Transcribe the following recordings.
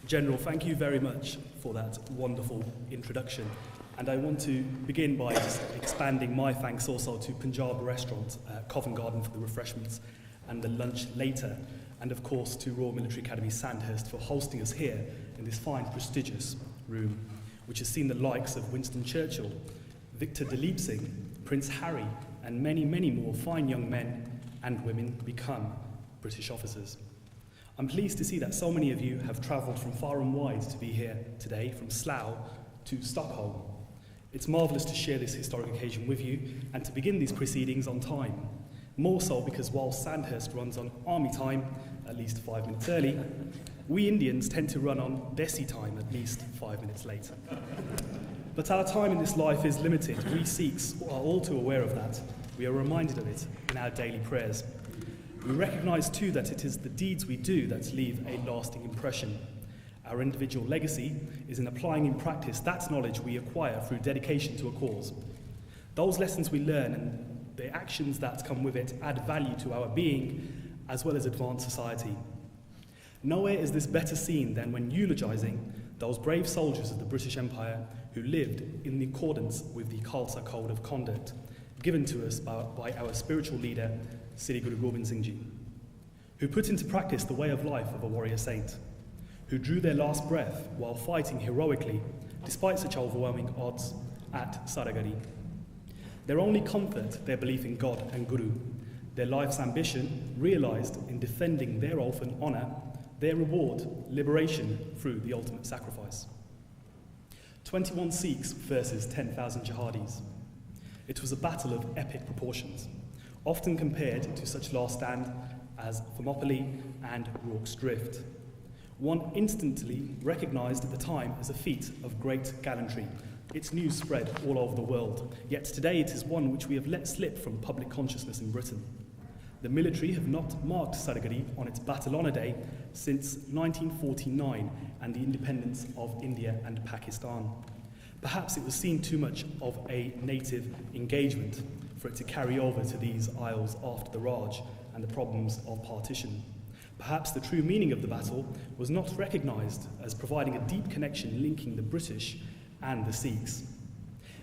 General, thank you very much for that wonderful introduction. And I want to begin by just expanding my thanks also to Punjab Restaurant, Covent Garden for the refreshments and the lunch later, and of course to Royal Military Academy Sandhurst for hosting us here in this fine, prestigious room, which has seen the likes of Winston Churchill, Victor Dalip Singh, Prince Harry, and many, many more fine young men and women become British officers. I'm pleased to see that so many of you have travelled from far and wide to be here today, from Slough to Stockholm. It's marvellous to share this historic occasion with you and to begin these proceedings on time. More so because while Sandhurst runs on army time, at least 5 minutes early, we Indians tend to run on Desi time, at least 5 minutes late. But our time in this life is limited. We Sikhs are all too aware of that. We are reminded of it in our daily prayers. We recognise too that it is the deeds we do that leave a lasting impression. Our individual legacy is in applying in practice that knowledge we acquire through dedication to a cause. Those lessons we learn and the actions that come with it add value to our being as well as advance society. Nowhere is this better seen than when eulogising those brave soldiers of the British Empire who lived in accordance with the Khalsa Code of Conduct given to us by our spiritual leader, Sri Guru Gobind Singh Ji, who put into practice the way of life of a warrior saint, who drew their last breath while fighting heroically despite such overwhelming odds at Saragarhi. Their only comfort, their belief in God and Guru, their life's ambition realised in defending their oath and honour, their reward, liberation through the ultimate sacrifice. 21 Sikhs versus 10,000 jihadis. It was a battle of epic proportions, often compared to such last stand as Thermopylae and Rorke's Drift. One instantly recognised at the time as a feat of great gallantry. Its news spread all over the world, yet today it is one which we have let slip from public consciousness in Britain. The military have not marked Saragarhi on its Battle Honour Day since 1949 and the independence of India and Pakistan. Perhaps it was seen too much of a native engagement for it to carry over to these isles after the Raj and the problems of partition. Perhaps the true meaning of the battle was not recognised as providing a deep connection linking the British and the Sikhs.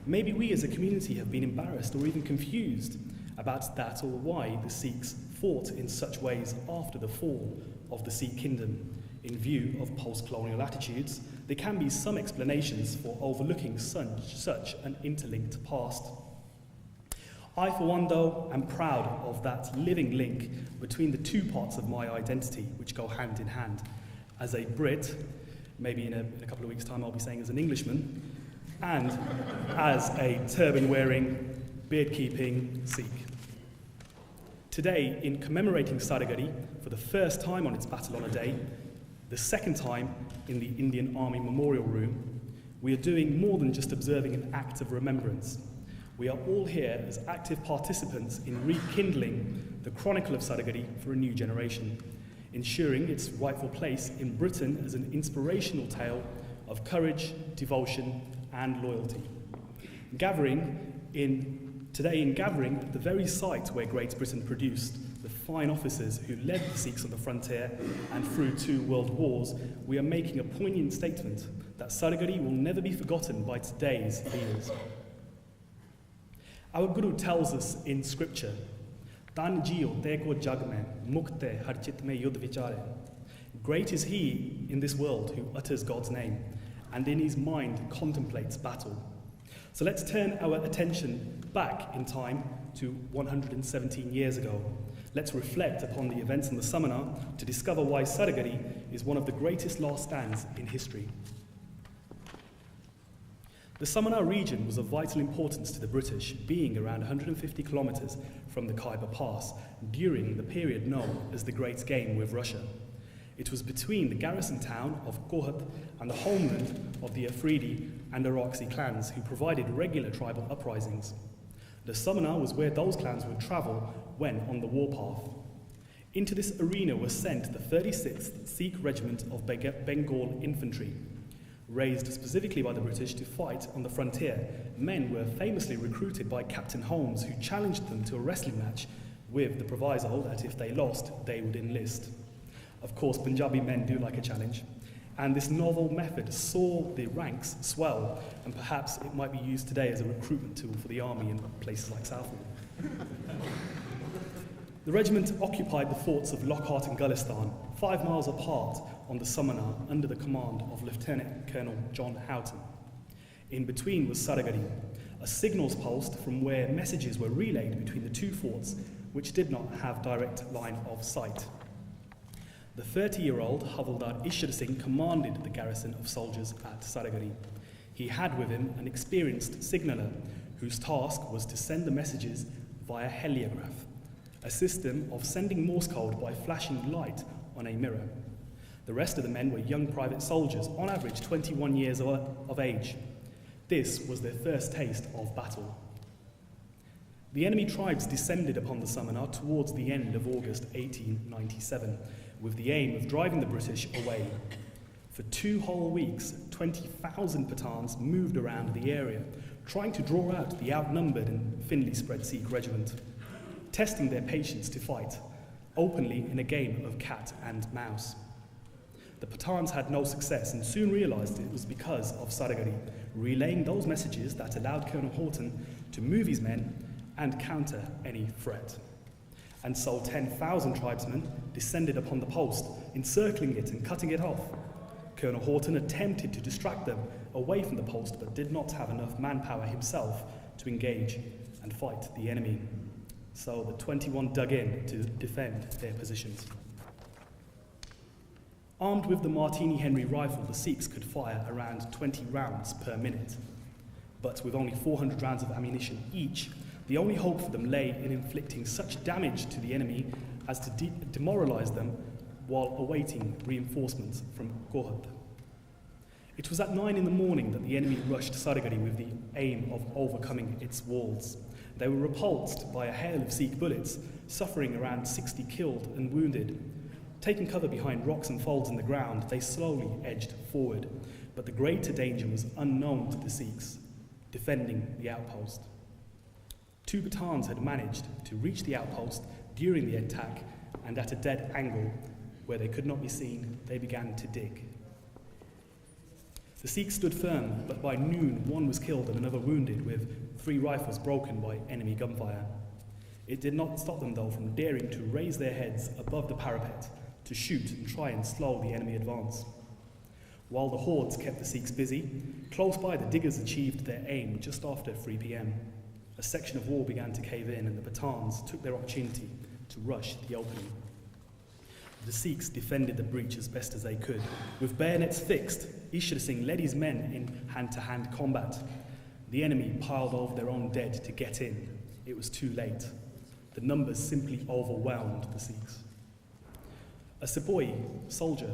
Maybe we as a community have been embarrassed or even confused about that or why the Sikhs fought in such ways after the fall of the Sikh kingdom. In view of post-colonial attitudes, there can be some explanations for overlooking such an interlinked past. I, for one, though, am proud of that living link between the two parts of my identity, which go hand in hand. As a Brit, maybe in a couple of weeks' time I'll be saying as an Englishman, and as a turban-wearing, beard-keeping Sikh. Today, in commemorating Saragarhi for the first time on its Battle Honour Day, the second time in the Indian Army Memorial Room, we are doing more than just observing an act of remembrance. We are all here as active participants in rekindling the chronicle of Saragarhi for a new generation, ensuring its rightful place in Britain as an inspirational tale of courage, devotion, and loyalty. Today in gathering at the very site where Great Britain produced the fine officers who led the Sikhs on the frontier and through 2 world wars, we are making a poignant statement that Saragarhi will never be forgotten by today's leaders. Our Guru tells us in scripture, Tan jiyo teko jag mein, mukte har chit mein yudh vichare. Great is he in this world who utters God's name and in his mind contemplates battle. So let's turn our attention back in time to 117 years ago. Let's reflect upon the events in the Samana to discover why Saragarhi is one of the greatest last stands in history. The Samana region was of vital importance to the British, being around 150 kilometres from the Khyber Pass during the period known as the Great Game with Russia. It was between the garrison town of Kohat and the homeland of the Afridi and Araksi clans who provided regular tribal uprisings. The Samana was where those clans would travel when on the warpath. Into this arena was sent the 36th Sikh Regiment of Bengal Infantry. Raised specifically by the British to fight on the frontier, men were famously recruited by Captain Holmes, who challenged them to a wrestling match with the proviso that if they lost, they would enlist. Of course, Punjabi men do like a challenge, And this novel method saw the ranks swell, and perhaps it might be used today as a recruitment tool for the army in places like Southall. The regiment occupied the forts of Lockhart and Gulistan, 5 miles apart on the Samana, under the command of Lieutenant Colonel John Houghton. In between was Saragarhi, a signals post from where messages were relayed between the two forts, which did not have direct line of sight. The 30-year-old Havildar Ishar Singh commanded the garrison of soldiers at Saragarhi. He had with him an experienced signaller whose task was to send the messages via heliograph, a system of sending Morse code by flashing light on a mirror. The rest of the men were young private soldiers, on average 21 years of age. This was their first taste of battle. The enemy tribes descended upon the Samana towards the end of August 1897, with the aim of driving the British away. For 2 whole weeks, 20,000 Pathans moved around the area, trying to draw out the outnumbered and thinly spread Sikh regiment, testing their patience to fight, openly in a game of cat and mouse. The Pathans had no success and soon realised it was because of Saragarhi relaying those messages that allowed Colonel Houghton to move his men and counter any threat. And so 10,000 tribesmen descended upon the post, encircling it and cutting it off. Colonel Houghton attempted to distract them away from the post, but did not have enough manpower himself to engage and fight the enemy. So the 21 dug in to defend their positions. Armed with the Martini Henry rifle, the Sikhs could fire around 20 rounds per minute. But with only 400 rounds of ammunition each, the only hope for them lay in inflicting such damage to the enemy as to demoralise them while awaiting reinforcements from Gohad. It was at 9 in the morning that the enemy rushed Saragarhi with the aim of overcoming its walls. They were repulsed by a hail of Sikh bullets, suffering around 60 killed and wounded. Taking cover behind rocks and folds in the ground, they slowly edged forward, but the greater danger was unknown to the Sikhs, defending the outpost. 2 Pathans had managed to reach the outpost during the attack, and at a dead angle, where they could not be seen, they began to dig. The Sikhs stood firm, but by noon one was killed and another wounded, with 3 rifles broken by enemy gunfire. It did not stop them, though, from daring to raise their heads above the parapet to shoot and try and slow the enemy advance. While the hordes kept the Sikhs busy, close by the diggers achieved their aim just after 3 p.m. A section of wall began to cave in, and the Pathans took their opportunity to rush the opening. The Sikhs defended the breach as best as they could. With bayonets fixed, Ishar Singh led his men in hand-to-hand combat. The enemy piled over their own dead to get in. It was too late. The numbers simply overwhelmed the Sikhs. A sepoy soldier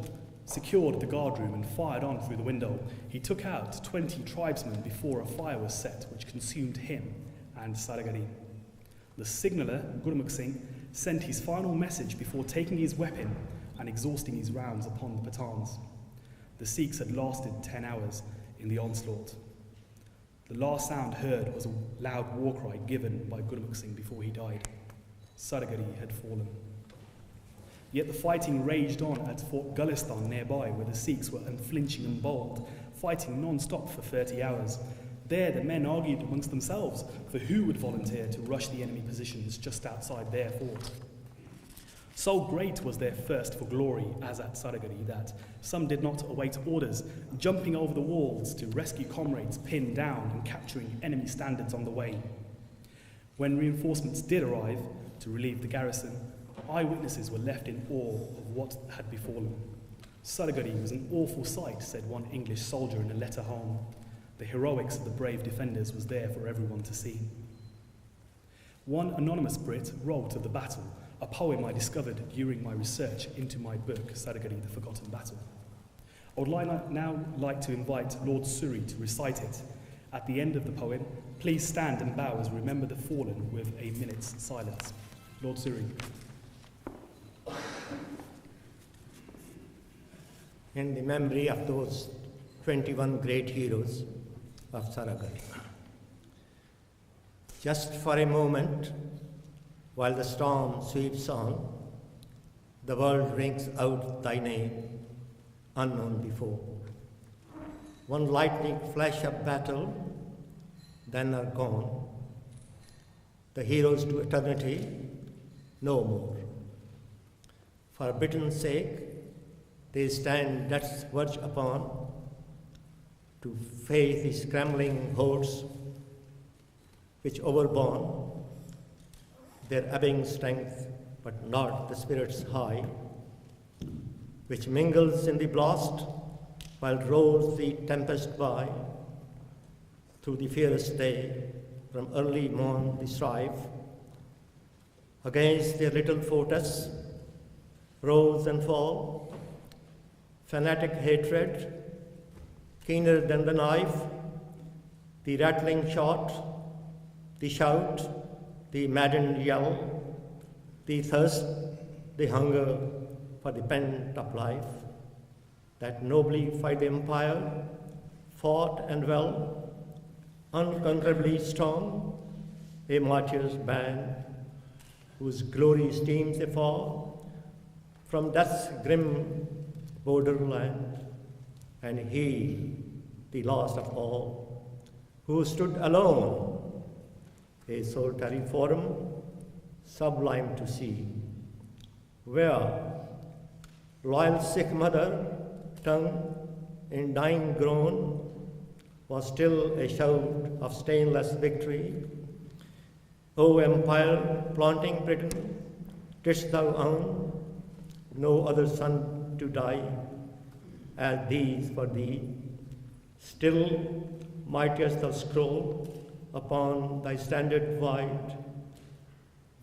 secured the guard room and fired on through the window. He took out 20 tribesmen before a fire was set, which consumed him and Saragarhi. The signaller, Gurmukh Singh, sent his final message before taking his weapon and exhausting his rounds upon the Pathans. The Sikhs had lasted 10 hours in the onslaught. The last sound heard was a loud war cry given by Gurmukh Singh before he died. Saragarhi had fallen. Yet the fighting raged on at Fort Gulistan nearby, where the Sikhs were unflinching and bold, fighting non-stop for 30 hours. There the men argued amongst themselves for who would volunteer to rush the enemy positions just outside their fort. So great was their thirst for glory, as at Saragarhi, that some did not await orders, jumping over the walls to rescue comrades pinned down and capturing enemy standards on the way. When reinforcements did arrive to relieve the garrison, eyewitnesses were left in awe of what had befallen. Saragarhi was an awful sight, said one English soldier in a letter home. The heroics of the brave defenders was there for everyone to see. One anonymous Brit wrote of the battle, a poem I discovered during my research into my book, Saragarhi, The Forgotten Battle. I would now like to invite Lord Surrey to recite it. At the end of the poem, please stand and bow as we remember the fallen with a minute's silence. Lord Surrey. In the memory of those 21 great heroes of Saragarhi. Just for a moment, while the storm sweeps on, the world rings out thy name, unknown before. One lightning flash of battle, then are gone. The heroes to eternity, no more. For Britain's sake, they stand death's verge upon, to face the scrambling hordes which overborne their ebbing strength, but not the spirit's high, which mingles in the blast while rolls the tempest by. Through the fearless day, from early morn they strive against their little fortress, rose and fall, fanatic hatred, keener than the knife, the rattling shot, the shout, the maddened yell, the thirst, the hunger for the pent-up life, that nobly fight the empire, fought and well, unconquerably strong, a martyr's band, whose glory steams afar from death's grim borderland, and he, the last of all, who stood alone, a solitary form, sublime to see, where loyal Sikh mother, tongue in dying groan, was still a shout of stainless victory. O empire, planting Britain, didst thou own no other son to die as these for thee? Still mightest thou scroll upon thy standard wide,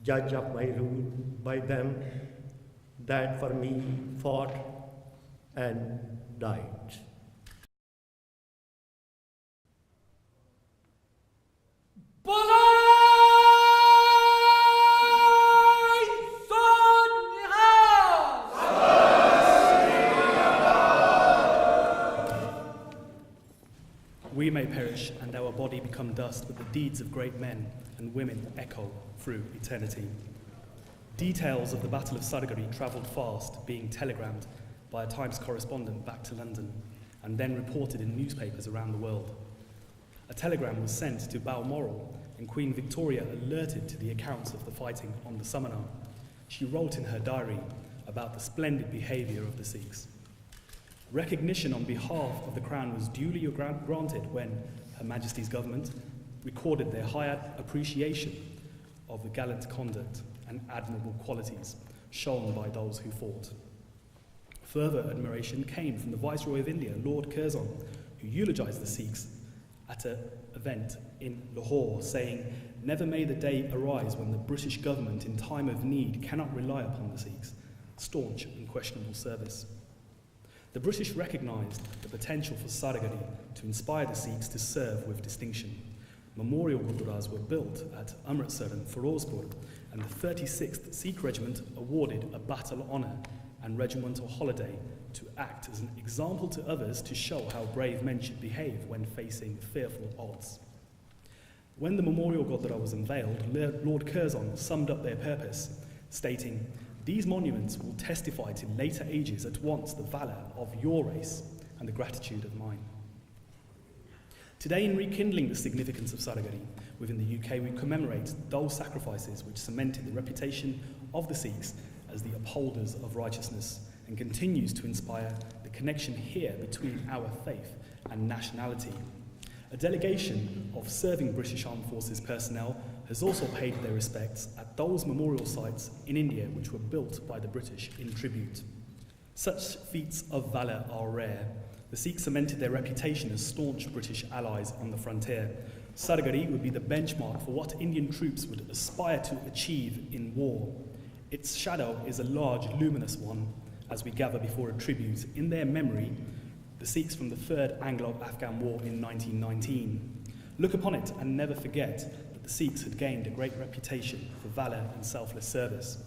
judge of my rule by them that for me fought and died. We may perish and our body become dust, but the deeds of great men and women echo through eternity. Details of the Battle of Saragarhi travelled fast, being telegrammed by a Times correspondent back to London, and then reported in newspapers around the world. A telegram was sent to Balmoral, and Queen Victoria alerted to the accounts of the fighting on the Samana. She wrote in her diary about the splendid behaviour of the Sikhs. Recognition on behalf of the Crown was duly granted when Her Majesty's government recorded their high appreciation of the gallant conduct and admirable qualities shown by those who fought. Further admiration came from the Viceroy of India, Lord Curzon, who eulogised the Sikhs at an event in Lahore, saying, "Never may the day arise when the British government in time of need cannot rely upon the Sikhs, staunch in questionable service." The British recognised the potential for Saragarhi to inspire the Sikhs to serve with distinction. Memorial Gurudwaras were built at Amritsar and Firozpur, and the 36th Sikh Regiment awarded a battle honour and regimental holiday to act as an example to others to show how brave men should behave when facing fearful odds. When the Memorial Gurdwara was unveiled, Lord Curzon summed up their purpose, stating, "These monuments will testify to later ages at once the valour of your race and the gratitude of mine." Today, in rekindling the significance of Saragarhi within the UK, we commemorate those sacrifices which cemented the reputation of the Sikhs as the upholders of righteousness and continues to inspire the connection here between our faith and nationality. A delegation of serving British Armed Forces personnel has also paid their respects at those memorial sites in India which were built by the British in tribute. Such feats of valour are rare. The Sikhs cemented their reputation as staunch British allies on the frontier. Saragarhi would be the benchmark for what Indian troops would aspire to achieve in war. Its shadow is a large, luminous one as we gather before a tribute in their memory the Sikhs from the Third Anglo-Afghan War in 1919. Look upon it and never forget that the Sikhs had gained a great reputation for valour and selfless service,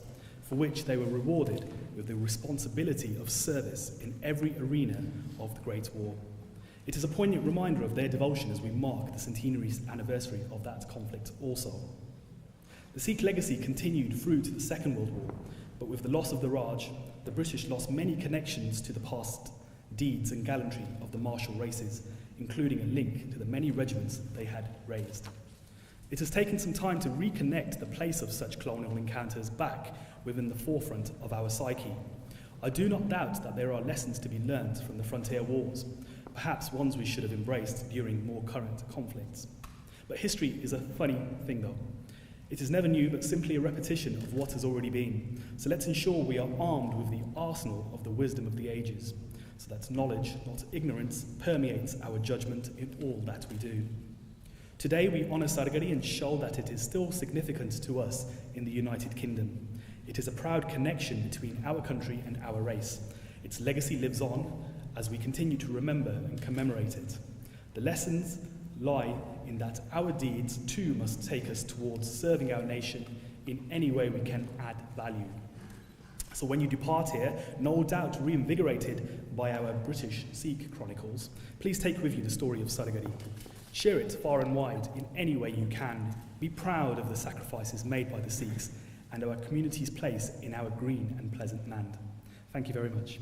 for which they were rewarded with the responsibility of service in every arena of the Great War. It is a poignant reminder of their devotion as we mark the centenary anniversary of that conflict also. The Sikh legacy continued through to the Second World War, but with the loss of the Raj, the British lost many connections to the past deeds and gallantry of the martial races, including a link to the many regiments they had raised. It has taken some time to reconnect the place of such colonial encounters back within the forefront of our psyche. I do not doubt that there are lessons to be learned from the frontier wars, perhaps ones we should have embraced during more current conflicts. But history is a funny thing though. It is never new, but simply a repetition of what has already been. So let's ensure we are armed with the arsenal of the wisdom of the ages, so that knowledge, not ignorance, permeates our judgment in all that we do. Today we honour Saragarhi and show that it is still significant to us in the United Kingdom. It is a proud connection between our country and our race. Its legacy lives on as we continue to remember and commemorate it. The lessons lie in that our deeds too must take us towards serving our nation in any way we can add value. So when you depart here, no doubt reinvigorated by our British Sikh chronicles, please take with you the story of Saragarhi. Share it far and wide in any way you can. Be proud of the sacrifices made by the Sikhs and our community's place in our green and pleasant land. Thank you very much.